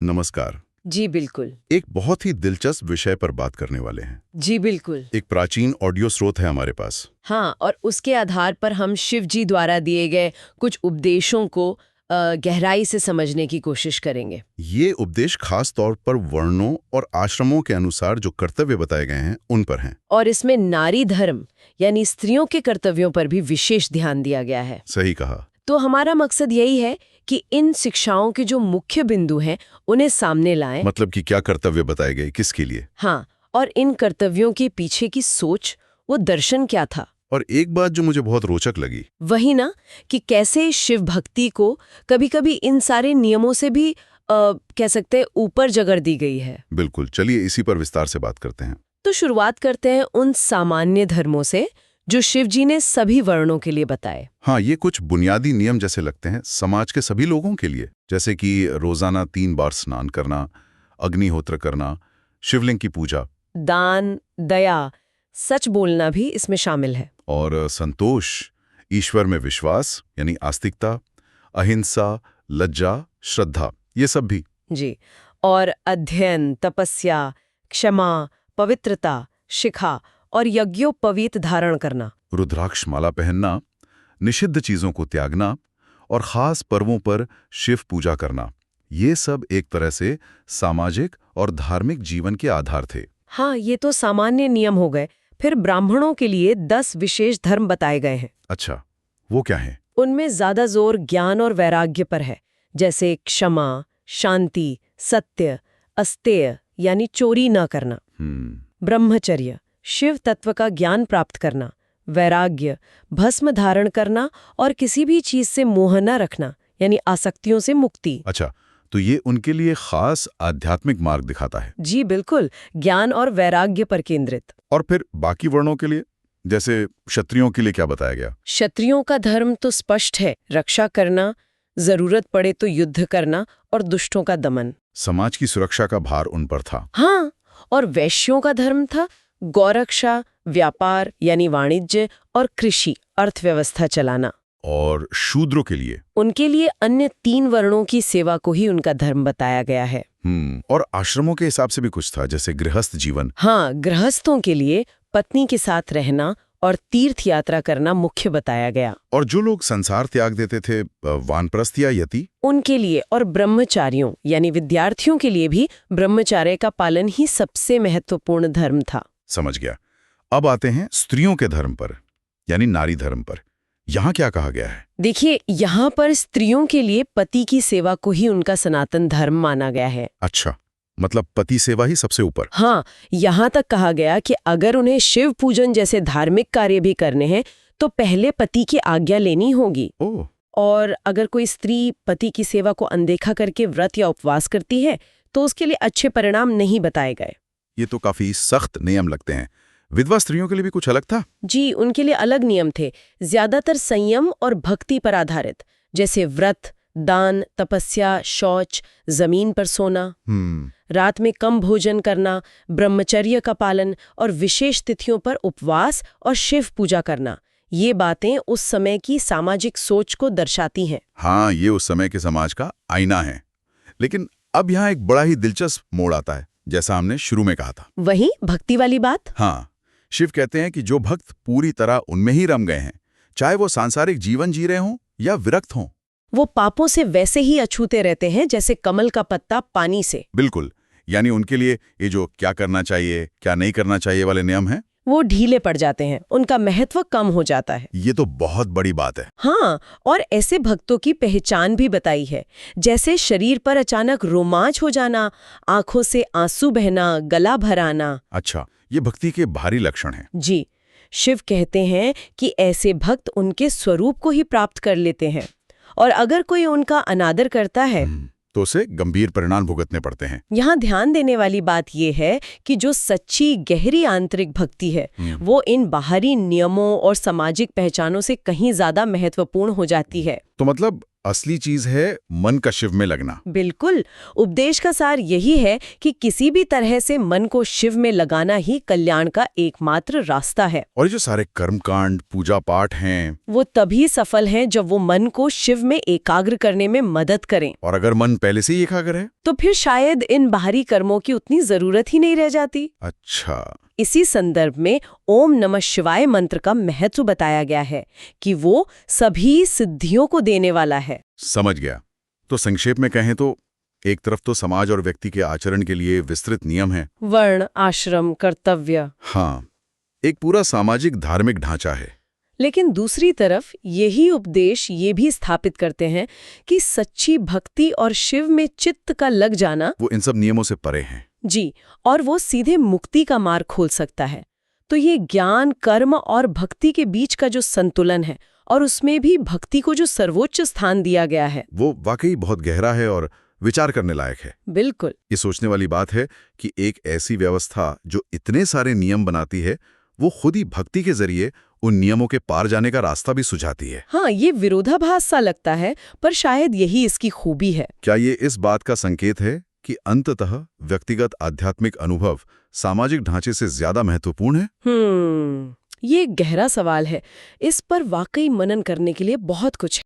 नमस्कार। जी बिल्कुल। एक बहुत ही दिलचस्प विषय पर बात करने वाले हैं। जी बिल्कुल। एक प्राचीन ऑडियो स्रोत है हमारे पास। हाँ, और उसके आधार पर हम शिव जी द्वारा दिए गए कुछ उपदेशों को गहराई से समझने की कोशिश करेंगे। ये उपदेश खास तौर पर वर्णों और आश्रमों के अनुसार जो कर्तव्य बताए गए हैं उन पर हैं। और इसमें नारी धर्म यानी स्त्रियों के कर्तव्यों पर भी विशेष ध्यान दिया गया है। सही कहा। तो हमारा मकसद यही है कि इन शिक्षाओं के जो मुख्य बिंदु हैं उन्हें सामने लाएं। मतलब कि क्या कर्तव्य बताए गए, किसके लिए? हाँ, और इन कर्तव्यों के पीछे की सोच, वो दर्शन क्या था। और एक बात जो मुझे बहुत रोचक लगी, वही ना, कि कैसे शिव भक्ति को कभी-कभी इन सारे नियमों से भी कह सकते हैं ऊपर जगह दी गई है। बिल्कुल, चलिए इसी पर विस्तार से बात करते हैं। तो शुरुआत करते हैं उन सामान्य धर्मों से जो शिव जी ने सभी वर्णों के लिए बताए। हाँ, ये कुछ बुनियादी नियम जैसे लगते हैं समाज के सभी लोगों के लिए, जैसे कि रोजाना 3 बार स्नान करना, अग्निहोत्र करना, शिवलिंग की पूजा दान, दया, सच बोलना भी इसमें शामिल है। और संतोष, ईश्वर में विश्वास यानी आस्तिकता, अहिंसा, लज्जा, श्रद्धा, ये सब भी। जी, और अध्ययन, तपस्या, क्षमा, पवित्रता, शिखा और यज्ञोपवीत धारण करना। रुद्राक्ष माला पहनना, निषिद्ध चीजों को त्यागना और खास पर्वों पर शिव पूजा करना, ये सब एक तरह से सामाजिक और धार्मिक जीवन के आधार थे। हाँ, ये तो सामान्य नियम हो गए। फिर ब्राह्मणों के लिए 10 विशेष धर्म बताए गए हैं। अच्छा, वो क्या है? उनमें ज्यादा जोर ज्ञान और वैराग्य पर है, जैसे क्षमा, शांति, सत्य, अस्तेय यानी चोरी न करना, ब्रह्मचर्य, शिव तत्व का ज्ञान प्राप्त करना, वैराग्य, भस्म धारण करना और किसी भी चीज से मोह न रखना यानी आसक्तियों से मुक्ति। अच्छा, तो ये उनके लिए खास आध्यात्मिक मार्ग दिखाता है। जी बिल्कुल, ज्ञान और वैराग्य पर केंद्रित। और फिर बाकी वर्णों के लिए, जैसे क्षत्रियों के लिए क्या बताया गया? क्षत्रियों का धर्म तो स्पष्ट है, रक्षा करना, जरूरत पड़े तो युद्ध करना और दुष्टों का दमन। समाज की सुरक्षा का भार उन पर था। हाँ, और वैश्यों का धर्म था गौरक्षा, व्यापार यानी वाणिज्य और कृषि, अर्थव्यवस्था चलाना। और शूद्रों के लिए? उनके लिए अन्य 3 वर्णों की सेवा को ही उनका धर्म बताया गया है। और आश्रमों के हिसाब से भी कुछ था, जैसे गृहस्थ जीवन। हाँ, गृहस्थों के लिए पत्नी के साथ रहना और तीर्थ यात्रा करना मुख्य बताया गया। और जो लोग संसार त्याग देते थे, वानप्रस्थ या यति, उनके लिए, और ब्रह्मचारियों यानी विद्यार्थियों के लिए भी ब्रह्मचर्य का पालन ही सबसे महत्वपूर्ण धर्म था। समझ गया। अब आते हैं स्त्रियों के धर्म पर, यानी नारी धर्म पर। यहाँ क्या कहा गया है? देखिए, यहाँ पर स्त्रियों के लिए पति की सेवा को ही उनका सनातन धर्म माना गया है। अच्छा, मतलब पति सेवा ही सबसे ऊपर। हाँ, यहाँ तक कहा गया कि अगर उन्हें शिव पूजन जैसे धार्मिक कार्य भी करने हैं तो पहले पति की आज्ञा लेनी होगी। ओह। और अगर कोई स्त्री पति की सेवा को अनदेखा करके व्रत या उपवास करती है तो उसके लिए अच्छे परिणाम नहीं बताए गए। ये तो काफी सख्त नियम लगते हैं। विधवा स्त्रियों के लिए भी कुछ अलग था? जी, उनके लिए अलग नियम थे, ज्यादातर संयम और भक्ति पर आधारित, जैसे व्रत, दान, तपस्या, शौच, जमीन पर सोना, रात में कम भोजन करना, ब्रह्मचर्य का पालन और विशेष तिथियों पर उपवास और शिव पूजा करना। ये बातें उस समय की सामाजिक सोच को दर्शाती हैं। हाँ, ये उस समय के समाज का आईना है। लेकिन अब यहाँ एक बड़ा ही दिलचस्प मोड़ आता है, जैसा हमने शुरू में कहा था। वही भक्ति वाली बात। हाँ, शिव कहते हैं कि जो भक्त पूरी तरह उनमें ही रम गए हैं, चाहे वो सांसारिक जीवन जी रहे हों या विरक्त हों, वो पापों से वैसे ही अछूते रहते हैं जैसे कमल का पत्ता पानी से। बिल्कुल, यानी उनके लिए ये जो क्या करना चाहिए, क्या नहीं करना चाहिए वाले नियम हैं, वो ढीले पड़ जाते हैं, उनका महत्व कम हो जाता है। ये तो बहुत बड़ी बात है। हाँ, और ऐसे भक्तों की पहचान भी बताई है, जैसे शरीर पर अचानक रोमांच हो जाना, आंखों से आंसू बहना, गला भराना। अच्छा, ये भक्ति के भारी लक्षण हैं। जी, शिव कहते हैं कि ऐसे भक्त उनके स्वरूप को ही प्राप्त कर लेते हैं, और अगर कोई उनका अनादर करता है तो उसे गंभीर परिणाम भुगतने पड़ते हैं। यहाँ ध्यान देने वाली बात यह है कि जो सच्ची गहरी आंतरिक भक्ति है वो इन बाहरी नियमों और सामाजिक पहचानों से कहीं ज्यादा महत्वपूर्ण हो जाती है। तो मतलब असली चीज है मन का शिव में लगना। बिल्कुल, उपदेश का सार यही है कि किसी भी तरह से मन को शिव में लगाना ही कल्याण का एकमात्र रास्ता है। और ये जो सारे कर्मकांड, पूजा पाठ हैं, वो तभी सफल हैं जब वो मन को शिव में एकाग्र करने में मदद करें। और अगर मन पहले से ही एकाग्र है तो फिर शायद इन बाहरी कर्मों की उतनी जरूरत ही नहीं रह जाती। अच्छा, इसी संदर्भ में ओम नमः शिवाय मंत्र का महत्व बताया गया है कि वो सभी सिद्धियों को देने वाला है। समझ गया। तो संक्षेप में कहें तो एक तरफ तो समाज और व्यक्ति के आचरण के लिए विस्तृत नियम हैं, वर्ण, आश्रम, कर्तव्य। हाँ, एक पूरा सामाजिक धार्मिक ढांचा है। लेकिन दूसरी तरफ यही उपदेश ये भी स्थापित करते हैं कि सच्ची भक्ति और शिव में चित्त का लग जाना वो इन सब नियमों से परे हैं। जी, और वो सीधे मुक्ति का मार्ग खोल सकता है। तो ये ज्ञान, कर्म और भक्ति के बीच का जो संतुलन है, और उसमें भी भक्ति को जो सर्वोच्च स्थान दिया गया है, वो वाकई बहुत गहरा है और विचार करने लायक है। बिल्कुल। ये सोचने वाली बात है कि एक ऐसी व्यवस्था जो इतने सारे नियम बनाती है, वो खुद ही भक्ति के जरिए उन नियमों के पार जाने का रास्ता भी सुझाती है। हाँ, ये विरोधाभास सा लगता है, पर शायद यही इसकी खूबी है। क्या ये इस बात का संकेत है कि अंततः व्यक्तिगत आध्यात्मिक अनुभव सामाजिक ढांचे से ज्यादा महत्वपूर्ण है? ये एक गहरा सवाल है। इस पर वाकई मनन करने के लिए बहुत कुछ है।